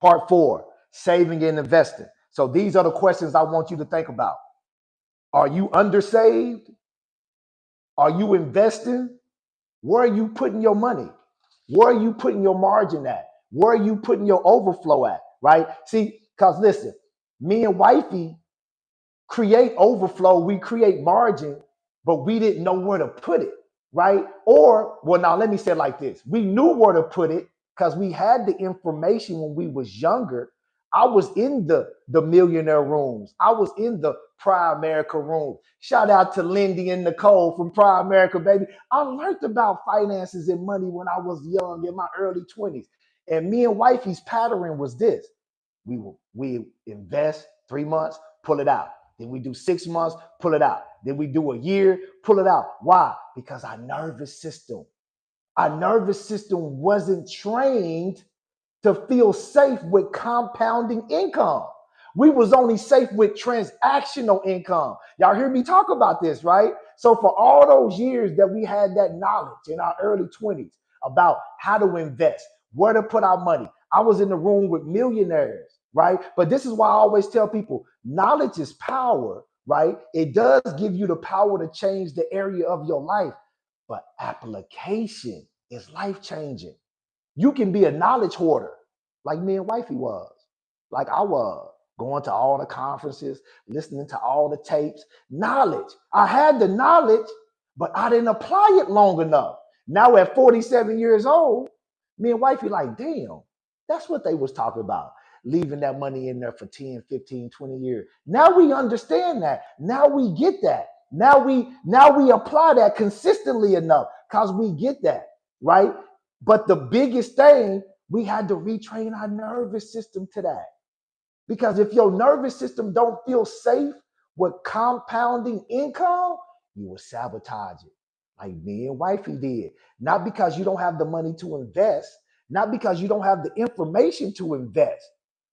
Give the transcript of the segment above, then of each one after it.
Part 4, saving and investing. So these are the questions I want you to think about. Are you undersaved? Are you investing? Where are you putting your money? Where are you putting your margin at? Where are you putting your overflow at? Right? See, because listen, me and wifey create overflow, we create margin, but we didn't know where to put it, right? Or, well, now let me say it like this. We knew where to put it because we had the information when we was younger. I was in the millionaire rooms. I was in the Pride America room. Shout out to Lindy and Nicole from Pride America, baby. I learned about finances and money when I was young in my early 20s. And me and wifey's pattern was this. We invest 3 months, pull it out. Then we do 6 months, pull it out. Then we do a year, pull it out. Why? Because our nervous system wasn't trained to feel safe with compounding income. We was only safe with transactional income. Y'all hear me talk about this, right? So for all those years that we had that knowledge in our early 20s about how to invest, where to put our money, I was in the room with millionaires, right? But this is why I always tell people, knowledge is power, right? It does give you the power to change the area of your life, but application is life-changing. You can be a knowledge hoarder like me and wifey was, like I was, going to all the conferences, listening to all the tapes. Knowledge. I had the knowledge, but I didn't apply it long enough. Now at 47 years old, me and wifey like, damn, that's what they was talking about. Leaving that money in there for 10, 15, 20 years. Now we understand that. Now we get that. Now we apply that consistently enough because we get that, right? But the biggest thing, we had to retrain our nervous system to that. Because if your nervous system don't feel safe with compounding income, you will sabotage it like me and wifey did. Not because you don't have the money to invest, not because you don't have the information to invest,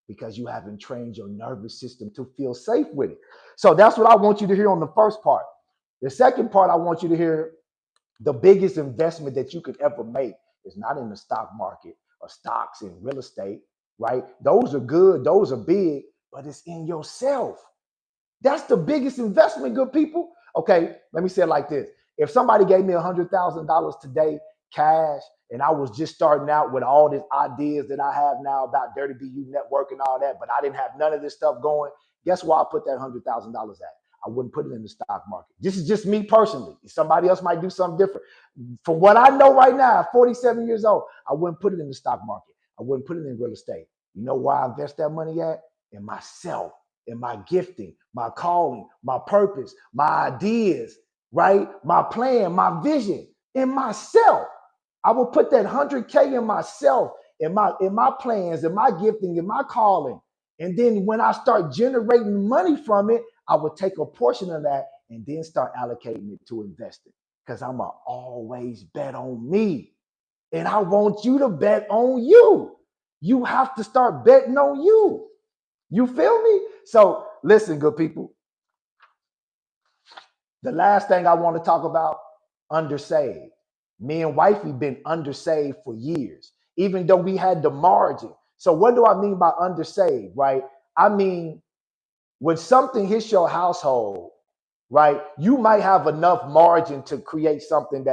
because you haven't trained your nervous system to feel safe with it. So that's what I want you to hear on the first part. The second part, I want you to hear the biggest investment that you could ever make is not in the stock market or stocks and real estate, right? Those are good, those are big, but it's in yourself. That's the biggest investment, good people. Okay, let me say it like this. If somebody gave me $100,000 today, cash, and I was just starting out with all these ideas that I have now about Dirty BU network and all that, but I didn't have none of this stuff going, guess where I put that $100,000 at? I wouldn't put it in the stock market. This is just me personally. Somebody else might do something different. From what I know right now, at 47 years old, I wouldn't put it in the stock market. I wouldn't put it in real estate. You know where I invest that money at? In myself, in my gifting, my calling, my purpose, my ideas, right? My plan, my vision, in myself. I will put that 100K in myself, in my plans, in my gifting, in my calling. And then when I start generating money from it, I would take a portion of that and then start allocating it to investing because I'm going to always bet on me. And I want you to bet on you. You have to start betting on you. You feel me? So listen, good people. The last thing I want to talk about, undersaved. Me and wifey been undersaved for years, even though we had the margin. So what do I mean by undersaved, right? I mean, when something hits your household, right, you might have enough margin to create something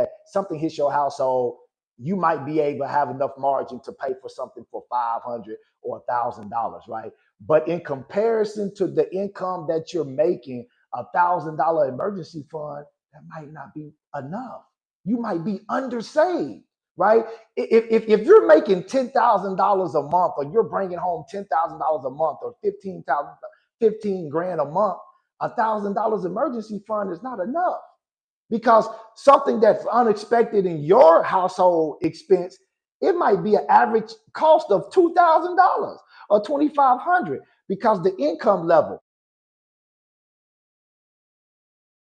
hits your household. You might be able to have enough margin to pay for something for $500 or $1,000, right? But in comparison to the income that you're making, $1,000 emergency fund, that might not be enough. You might be undersaved, right? If you're making $10,000 a month, or you're bringing home $10,000 a month, or 15 grand a month, $1,000 emergency fund is not enough, because something that's unexpected in your household expense, it might be an average cost of $2,000 or $2,500 because the income level.